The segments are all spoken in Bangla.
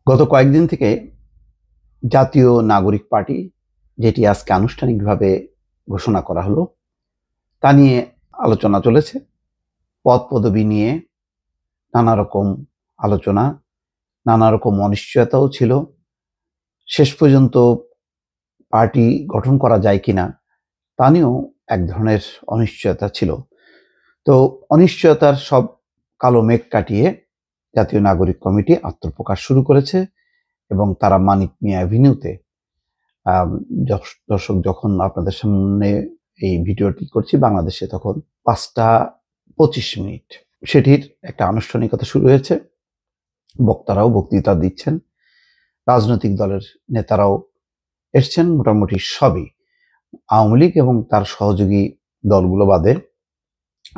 গত কয়েকদিন থেকে জাতীয় নাগরিক পার্টি, যেটি আজকে আনুষ্ঠানিকভাবে ঘোষণা করা হলো, তা নিয়ে আলোচনা চলেছে। পদ-পদবি নিয়ে নানা রকম আলোচনা, নানা রকম অনিশ্চয়তাও ছিল। শেষ পর্যন্ত পার্টি গঠন করা যায় কিনা তা নিয়েও এক ধরনের অনিশ্চয়তা ছিল। তো অনিশ্চয়তার সব কালো মেঘ কাটিয়ে জাতীয় নাগরিক কমিটি আত্মপ্রকাশ শুরু করেছে এবং তারা মানিক মিয়া অ্যাভিনিউতে দর্শক যখন আপনাদের সামনে এই ভিডিওটি করছি বাংলাদেশে তখন 5টা 25 মিনিট সেটির একটা আনুষ্ঠানিকতা শুরু হয়েছে। বক্তারাও বক্তৃতা দিচ্ছেন, রাজনৈতিক দলের নেতারাও এসছেন, মোটামুটি সবই আওয়ামী লীগ এবং তার সহযোগী দলগুলো বাদে।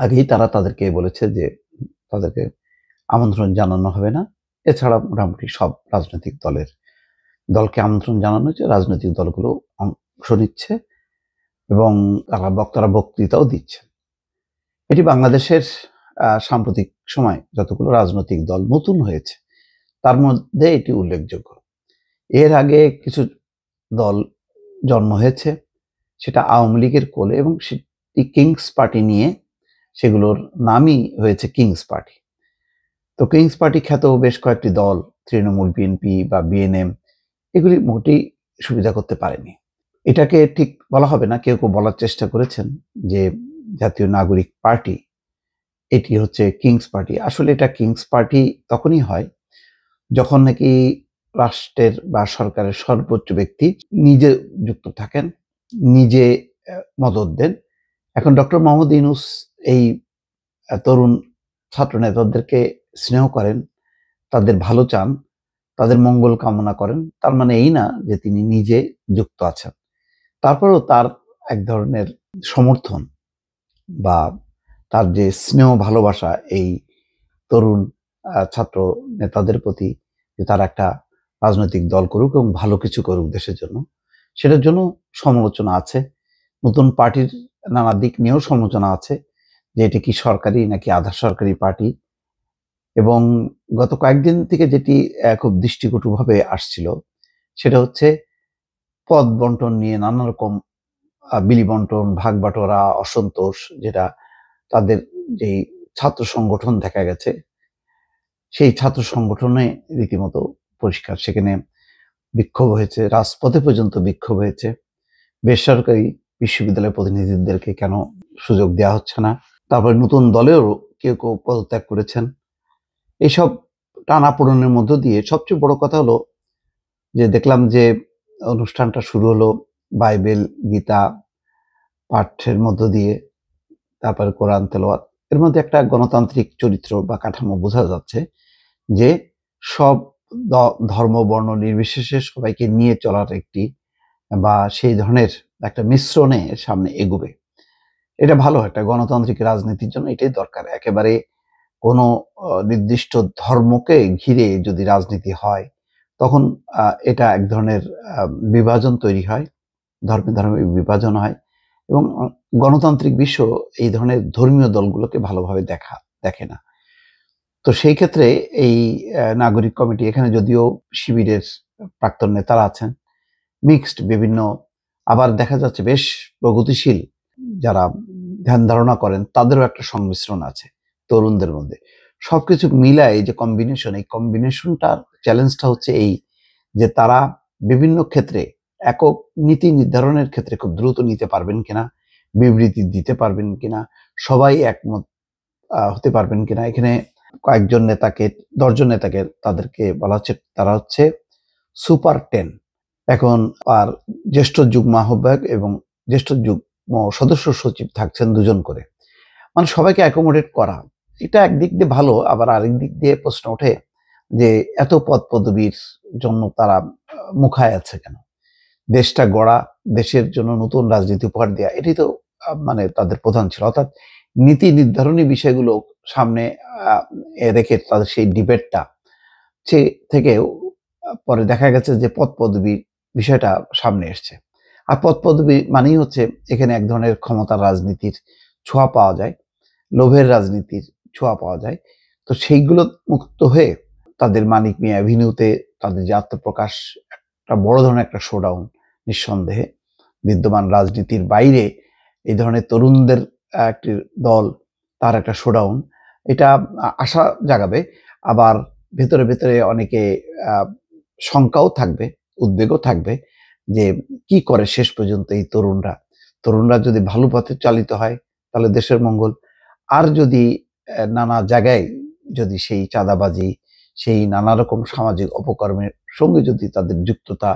আগেই তারা তাদেরকে বলেছে যে তাদেরকে আমন্ত্রণ জানানো হবে না। এছাড়া মোটামুটি সব রাজনৈতিক দলকে আমন্ত্রণ জানানো হয়েছে, রাজনৈতিক দলগুলো অংশ নিচ্ছে এবং তারা বক্তারা বক্তৃতাও দিচ্ছে। এটি বাংলাদেশের সাম্প্রতিক সময় যতগুলো রাজনৈতিক দল নতুন হয়েছে তার মধ্যে এটি উল্লেখযোগ্য। এর আগে কিছু দল জন্ম হয়েছে, সেটা আওয়ামী লীগের কোলে, এবং সেটি কিংস পার্টি নিয়ে, সেগুলোর নামই হয়েছে কিংস পার্টি। তো কিংস পার্টি খ্যাত বেশ কয়েকটি দল, তৃণমূল, বিএনপি বা বিএনএম, এগুলি মোটেই সুবিধা করতে পারেনি। এটাকে ঠিক বলা হবে না, কেউ কেউ বলার চেষ্টা করেছেন যে জাতীয় নাগরিক পার্টি এটি হচ্ছে কিংস পার্টি। আসলে এটা কিংস পার্টি তখনই হয় যখন নাকি রাষ্ট্রের বা সরকারের সর্বোচ্চ ব্যক্তি নিজে যুক্ত থাকেন, নিজে মদত দেন। এখন ডক্টর মোহাম্মদ ইউনূস এই তরুণ ছাত্র নেতাদেরকে স্নেহ করেন, তাদের ভালো চান, তাদের মঙ্গল কামনা করেন, তার মানে এই না যে তিনি নিজে যুক্ত আছেন। তারপরেও তার এক ধরনের সমর্থন বা তার যে স্নেহ ভালোবাসা এই তরুণ ছাত্র নেতাদের প্রতি, যে তারা একটা রাজনৈতিক দল করুক এবং ভালো কিছু করুক দেশের জন্য, সেটার জন্য সমালোচনা আছে। নতুন পার্টির নানা দিক নিয়েও সমালোচনা আছে যে এটি কি সরকারি নাকি আধা সরকারি পার্টি। এবং গত কয়েকদিন থেকে যেটি খুব দৃষ্টিকটুভাবে আসছিল সেটা হচ্ছে পদ বন্টন নিয়ে নানা রকম বিলি বন্টন, ভাগ বাটোয়ারা, অসন্তোষ, যেটা তাদের যেই ছাত্র সংগঠন দেখা গেছে, সেই ছাত্র সংগঠনে রীতিমতো পরিষ্কার সেখানে বিক্ষোভ হয়েছে, রাজপথে পর্যন্ত বিক্ষোভ হয়েছে। বেসরকারি বিশ্ববিদ্যালয়ের প্রতিনিধিদেরকে কেন সুযোগ দেওয়া হচ্ছে না, তারপরে নতুন দলেও কেউ কেউ পদত্যাগ করেছেন। এইসব টানাপোড়েনের মধ্য দিয়ে সবচেয়ে বড় কথা হলো যে দেখলাম যে অনুষ্ঠানটা শুরু হলো বাইবেল, গীতা পাঠের মধ্য দিয়ে, তারপরে কোরআন তেলাওয়াত। এর মধ্যে একটা গণতান্ত্রিক চরিত্র বা কাঠামো বোঝা যাচ্ছে যে সব ধর্ম বর্ণ নির্বিশেষে সবাইকে নিয়ে চলার একটি বা সেই ধরনের একটা মিশ্রণে সামনে এগোবে। এটা ভালো, একটা গণতান্ত্রিক রাজনীতির জন্য এটাই দরকার। একেবারে কোনো নির্দিষ্ট ধর্মকে ঘিরে যদি রাজনীতি হয় তখন এটা এক ধরনের বিভাজন তৈরি হয়, ধর্মে ধর্মে বিভাজন হয়, এবং গণতান্ত্রিক বিশ্ব এই ধরনের ধর্মীয় দলগুলোকে ভালোভাবে দেখে না। তো সেই ক্ষেত্রে এই নাগরিক কমিটি, এখানে যদিও শিবিরের প্রাক্তন নেতারা আছেন, মিক্সড বিভিন্ন, আবার দেখা যাচ্ছে বেশ প্রগতিশীল যারা ধ্যান ধারণা করেন তাদেরও একটা সংমিশ্রণ আছে তরুণদের মধ্যে। সবকিছু মিলায় যে কম্বিনেশন, এই কম্বিনেশনটার চ্যালেঞ্জটা হচ্ছে এই যে তারা বিভিন্ন ক্ষেত্রে একক নীতি নির্ধারণের ক্ষেত্রে খুব দ্রুত নিতে পারবেন কিনা, বিবৃতি দিতে পারবেন কিনা, সবাই একমত হতে পারবেন কিনা। এখানে কয়েকজন নেতাকে, 10জন নেতাকে তাদেরকে বলা হচ্ছে তারা হচ্ছে সুপার 10। এখন আর জ্যেষ্ঠ যুগ্ম আহ্বায়ক এবং জ্যেষ্ঠ যুগ্ম সদস্য সচিব থাকছেন 2জন করে। মানে সবাইকে অ্যাকোমোডেট করা, এটা একদিক দিয়ে ভালো, আবার আরেক দিক দিয়ে প্রশ্ন ওঠে যে এত পদ পদবীর জন্য তারা মুখায় আছে কেন? দেশটা গড়া, দেশের জন্য নতুন রাজনীতি উপহার দেওয়া, এটি তো মানে তাদের প্রধান ছিল। অর্থাৎ নীতি নির্ধারণী বিষয়গুলো সামনে রেখে তাদের সেই ডিবেটটা সে থেকে পরে দেখা গেছে যে পদ পদবীর বিষয়টা সামনে এসছে। আর পদ পদবী মানেই হচ্ছে এখানে এক ধরনের ক্ষমতার রাজনীতির ছোঁয়া পাওয়া যায়, লোভের রাজনীতির ছোঁয়া পাওয়া যায়। তো সেইগুলো মুক্ত হয়ে তাদের মানিক মিয়া অ্যাভিনিউতে তাদের যে আত্মপ্রকাশ, একটা বড় ধরনের একটা শোডাউন নিঃসন্দেহে। বিদ্যমান রাজনীতির বাইরে এই ধরনের তরুণদের একটি দল, তার একটা শোডাউন, এটা আশা জাগাবে। আবার ভেতরে ভেতরে অনেকে শঙ্কাও থাকবে, উদ্বেগও থাকবে যে কি করে শেষ পর্যন্ত এই তরুণরা যদি ভালো পথে চালিত হয় তাহলে দেশের মঙ্গল। আর যদি নানা জায়গায় যদি সেই চাঁদাবাজি, সেই নানা রকম সামাজিক অপকর্মের সঙ্গে যদি তাদের যুক্ততা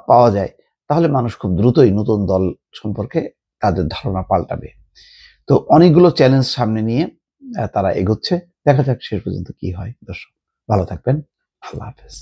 পাওয়া যায়, তাহলে মানুষ খুব দ্রুতই নতুন দল সম্পর্কে তাদের ধারণা পাল্টাবে। তো অনেকগুলো চ্যালেঞ্জ সামনে নিয়ে তারা এগোচ্ছে। দেখা যাক শেষ পর্যন্ত কি হয়। দর্শক ভালো থাকবেন। আল্লাহ হাফেজ।